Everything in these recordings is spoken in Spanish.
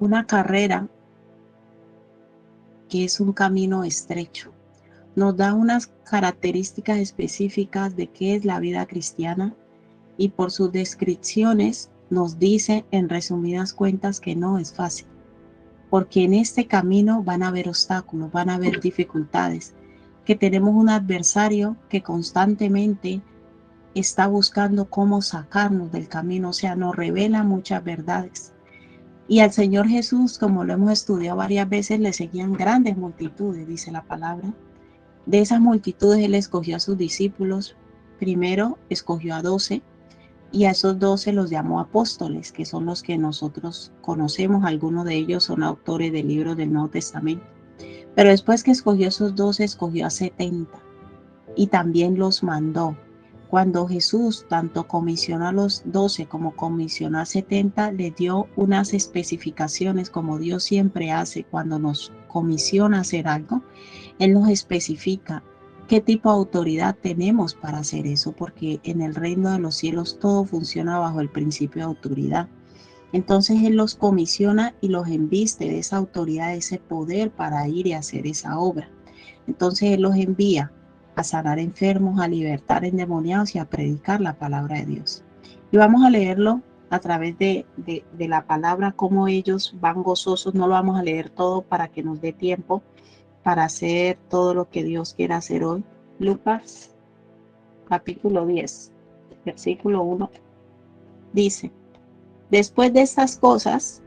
una carrera que es un camino estrecho. Nos da unas características específicas de qué es la vida cristiana y por sus descripciones nos dice en resumidas cuentas que no es fácil, porque en este camino van a haber obstáculos, van a haber dificultades, que tenemos un adversario que constantemente está buscando cómo sacarnos del camino, o sea, nos revela muchas verdades. Y al Señor Jesús, como lo hemos estudiado varias veces, le seguían grandes multitudes, dice la palabra. De esas multitudes Él escogió a sus discípulos. Primero escogió a 12 y a esos 12 los llamó apóstoles, que son los que nosotros conocemos. Algunos de ellos son autores de libros del Nuevo Testamento. Pero después que escogió a esos 12, escogió a 70 y también los mandó. Cuando Jesús tanto comisionó a los 12 como comisionó a 70, le dio unas especificaciones como Dios siempre hace cuando nos comisiona hacer algo. Él nos especifica qué tipo de autoridad tenemos para hacer eso, porque en el reino de los cielos todo funciona bajo el principio de autoridad. Entonces Él los comisiona y los embiste de esa autoridad, de ese poder para ir y hacer esa obra. Entonces Él los envía a sanar enfermos, a libertar endemoniados y a predicar la palabra de Dios. Y vamos a leerlo a través de la palabra, cómo ellos van gozosos. No lo vamos a leer todo para que nos dé tiempo para hacer todo lo que Dios quiera hacer hoy. Lucas capítulo 10, versículo 1, dice: después de estas cosas,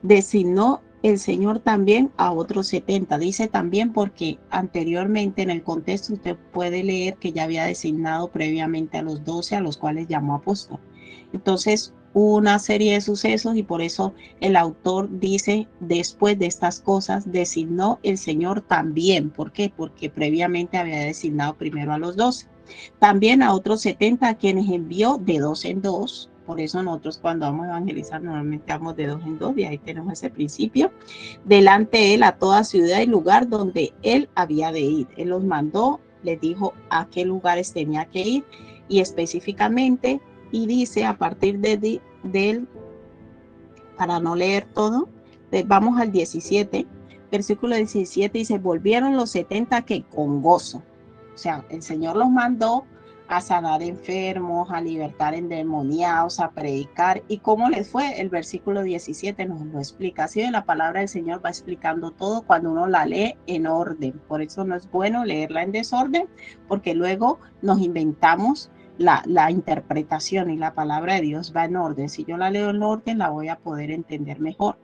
designó el Señor también a otros 70. Dice también porque anteriormente en el contexto usted puede leer que ya había designado previamente a los 12, a los cuales llamó apóstol. Entonces, una serie de sucesos y por eso el autor dice, después de estas cosas, designó el Señor también. ¿Por qué? Porque previamente había designado primero a los 12. También a otros 70 a quienes envió de 2 en 2. Por eso nosotros cuando vamos a evangelizar normalmente vamos de 2 en 2 y ahí tenemos ese principio. Delante de él a toda ciudad y lugar donde él había de ir. Él los mandó, les dijo a qué lugares tenía que ir y específicamente, y dice a partir de él, para no leer todo, vamos al 17, versículo 17, dice: volvieron los 70 que con gozo. O sea, el Señor los mandó a sanar enfermos, a libertar endemoniados, a predicar. ¿Y cómo les fue? El versículo 17 nos lo explica. Así de la palabra del Señor va explicando todo cuando uno la lee en orden. Por eso no es bueno leerla en desorden, porque luego nos inventamos la interpretación, y la palabra de Dios va en orden. Si yo la leo en orden, la voy a poder entender mejor.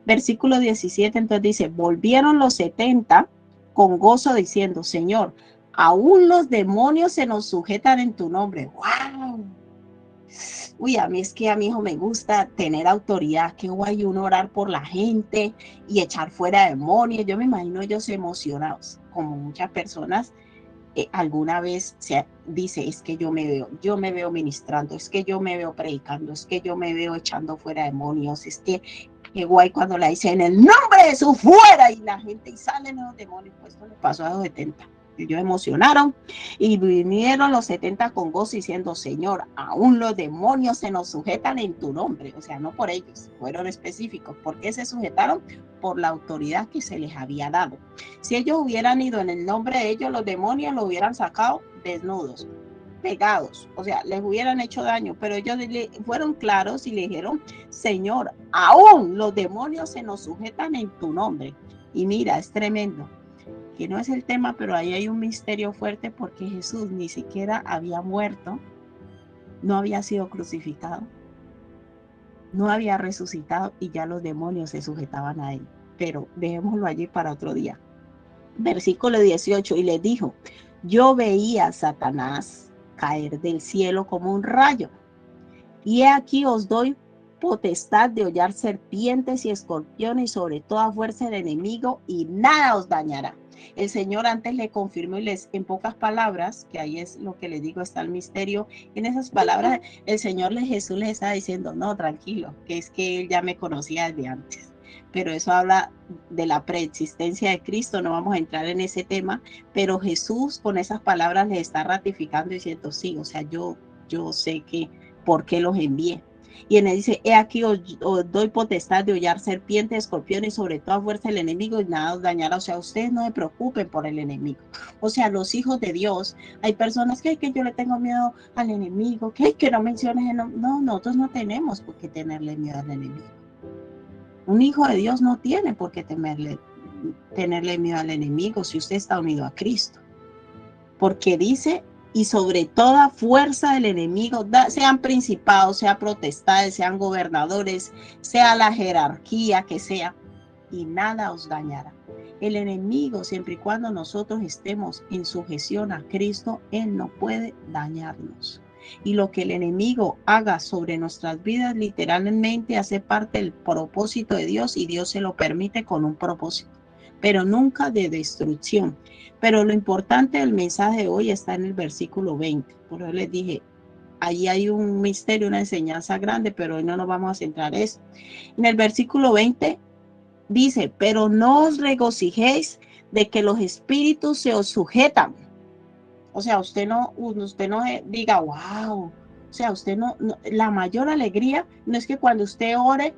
Versículo 17, entonces dice: volvieron los 70 con gozo diciendo: Señor, aún los demonios se nos sujetan en tu nombre. ¡Wow! Uy, a mí es que a mi hijo me gusta tener autoridad, que guay uno orar por la gente y echar fuera demonios. Yo me imagino ellos emocionados, como muchas personas alguna vez se dice: es que yo me veo ministrando, es que yo me veo predicando, es que yo me veo echando fuera demonios, es que qué guay cuando la dice en el nombre de Jesús fuera y la gente y salen los demonios. Pues esto le pasó a los 70. Ellos emocionaron y vinieron los 70 con gozo diciendo: Señor, aún los demonios se nos sujetan en tu nombre. O sea, no por ellos, fueron específicos. ¿Por qué se sujetaron? Por la autoridad que se les había dado. Si ellos hubieran ido en el nombre de ellos, los demonios lo hubieran sacado desnudos, pegados, o sea, les hubieran hecho daño, pero ellos fueron claros y le dijeron: Señor, aún los demonios se nos sujetan en tu nombre. Y mira, es tremendo, que no es el tema, pero ahí hay un misterio fuerte, porque Jesús ni siquiera había muerto, no había sido crucificado, no había resucitado y ya los demonios se sujetaban a él. Pero dejémoslo allí para otro día. Versículo 18, y les dijo: yo veía a Satanás caer del cielo como un rayo, y he aquí os doy potestad de hollar serpientes y escorpiones y sobre toda fuerza del enemigo, y nada os dañará. El Señor antes le confirmó y les, en pocas palabras, que ahí es lo que les digo, está el misterio, en esas palabras el Señor Jesús les está diciendo: no, tranquilo, que es que Él ya me conocía desde antes. Pero eso habla de la preexistencia de Cristo, no vamos a entrar en ese tema, pero Jesús con esas palabras les está ratificando diciendo: sí, o sea, yo sé que por qué los envié. Y en él dice, he aquí os doy potestad de hollar serpientes, escorpiones, sobre toda fuerza del enemigo y nada os dañará. O sea, ustedes no se preocupen por el enemigo. O sea, los hijos de Dios, hay personas que yo le tengo miedo al enemigo, que no menciones el nombre. No, nosotros no tenemos por qué tenerle miedo al enemigo. Un hijo de Dios no tiene por qué tenerle miedo al enemigo si usted está unido a Cristo. Porque dice, y sobre toda fuerza del enemigo, sean principados, sean potestades, sean gobernadores, sea la jerarquía que sea, y nada os dañará. El enemigo, siempre y cuando nosotros estemos en sujeción a Cristo, él no puede dañarnos. Y lo que el enemigo haga sobre nuestras vidas, literalmente hace parte del propósito de Dios, y Dios se lo permite con un propósito, pero nunca de destrucción. Pero lo importante del mensaje de hoy está en el versículo 20. Por eso les dije, ahí hay un misterio, una enseñanza grande, pero hoy no nos vamos a centrar en eso. En el versículo 20 dice, pero no os regocijéis de que los espíritus se os sujetan. O sea, usted no diga, wow. O sea, usted no, la mayor alegría no es que cuando usted ore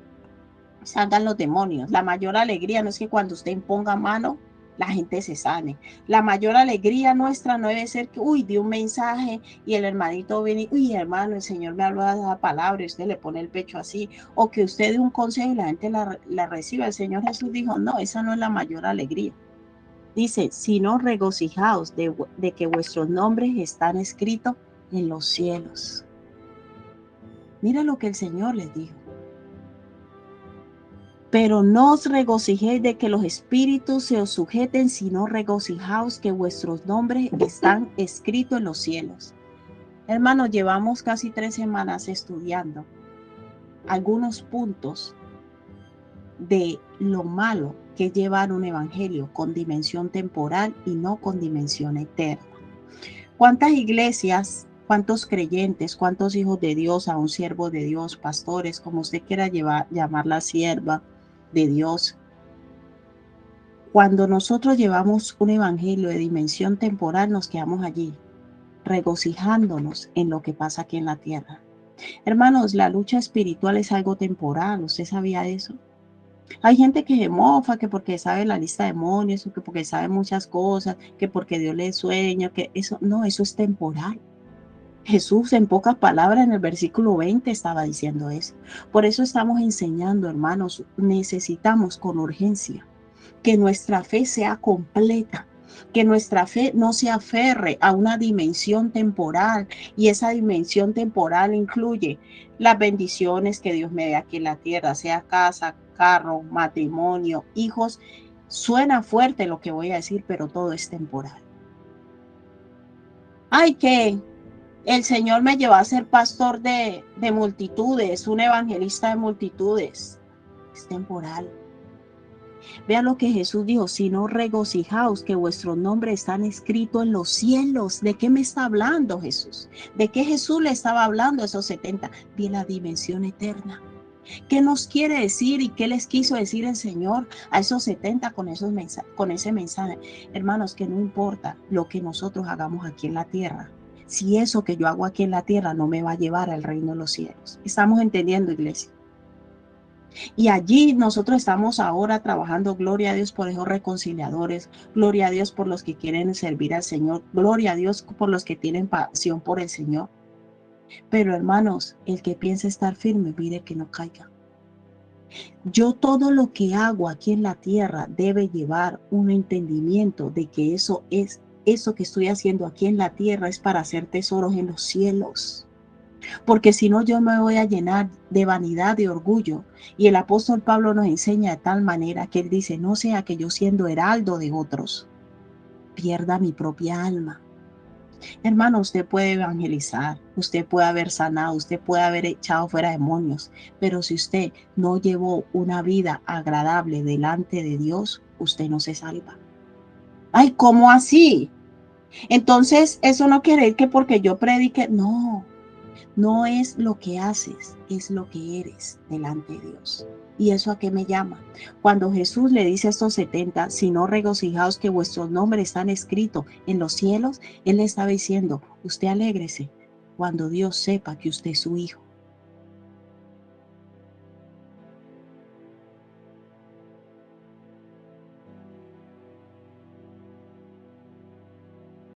salgan los demonios. La mayor alegría no es que cuando usted imponga mano la gente se sane. La mayor alegría nuestra no debe ser que, di un mensaje y el hermanito viene, hermano, el Señor me habló de esa palabra y usted le pone el pecho así, o que usted dé un consejo y la gente la reciba. El Señor Jesús dijo, no, esa no es la mayor alegría. Dice, sino regocijaos de que vuestros nombres están escritos en los cielos. Mira lo que el Señor les dijo. Pero no os regocijéis de que los espíritus se os sujeten, sino regocijaos que vuestros nombres están escritos en los cielos. Hermanos, llevamos casi 3 semanas estudiando algunos puntos de lo malo que es llevar un evangelio con dimensión temporal y no con dimensión eterna. ¿Cuántas iglesias, cuántos creyentes, cuántos hijos de Dios, a un siervo de Dios, pastores, como usted quiera llamar la sierva de Dios? Cuando nosotros llevamos un evangelio de dimensión temporal, nos quedamos allí, regocijándonos en lo que pasa aquí en la tierra. Hermanos, la lucha espiritual es algo temporal. ¿Usted sabía eso? Hay gente que se mofa, que porque sabe la lista de demonios, que porque sabe muchas cosas, que porque Dios le sueña, que eso es temporal. Jesús, en pocas palabras, en el versículo 20 estaba diciendo eso. Por eso estamos enseñando, hermanos, necesitamos con urgencia que nuestra fe sea completa, que nuestra fe no se aferre a una dimensión temporal, y esa dimensión temporal incluye las bendiciones que Dios me dé aquí en la tierra, sea casa, carro, matrimonio, hijos. Suena fuerte lo que voy a decir, pero todo es temporal. Que el Señor me llevó a ser pastor de multitudes, un evangelista de multitudes. Es temporal. Vean lo que Jesús dijo, sino regocijaos que vuestros nombres están escritos en los cielos. ¿De qué me está hablando Jesús? ¿De qué Jesús le estaba hablando a esos 70? De la dimensión eterna. ¿Qué nos quiere decir y qué les quiso decir el Señor a esos 70 con ese mensaje? Hermanos, que no importa lo que nosotros hagamos aquí en la tierra, si eso que yo hago aquí en la tierra no me va a llevar al reino de los cielos. ¿Estamos entendiendo, iglesia? Y allí nosotros estamos ahora trabajando, gloria a Dios por esos reconciliadores, gloria a Dios por los que quieren servir al Señor, gloria a Dios por los que tienen pasión por el Señor. Pero hermanos, el que piense estar firme, mire que no caiga. Yo todo lo que hago aquí en la tierra debe llevar un entendimiento de que eso que estoy haciendo aquí en la tierra es para hacer tesoros en los cielos. Porque si no, yo me voy a llenar de vanidad, de orgullo. Y el apóstol Pablo nos enseña de tal manera que él dice, no sea que yo siendo heraldo de otros, pierda mi propia alma. Hermano, usted puede evangelizar, usted puede haber sanado, usted puede haber echado fuera demonios, pero si usted no llevó una vida agradable delante de Dios, usted no se salva. ¿Cómo así? Entonces, eso no quiere decir que porque yo predique, no. No es lo que haces, es lo que eres delante de Dios. ¿Y eso a qué me llama? Cuando Jesús le dice a estos 70, si no regocijaos que vuestros nombres están escritos en los cielos, Él le estaba diciendo, usted alégrese cuando Dios sepa que usted es su hijo.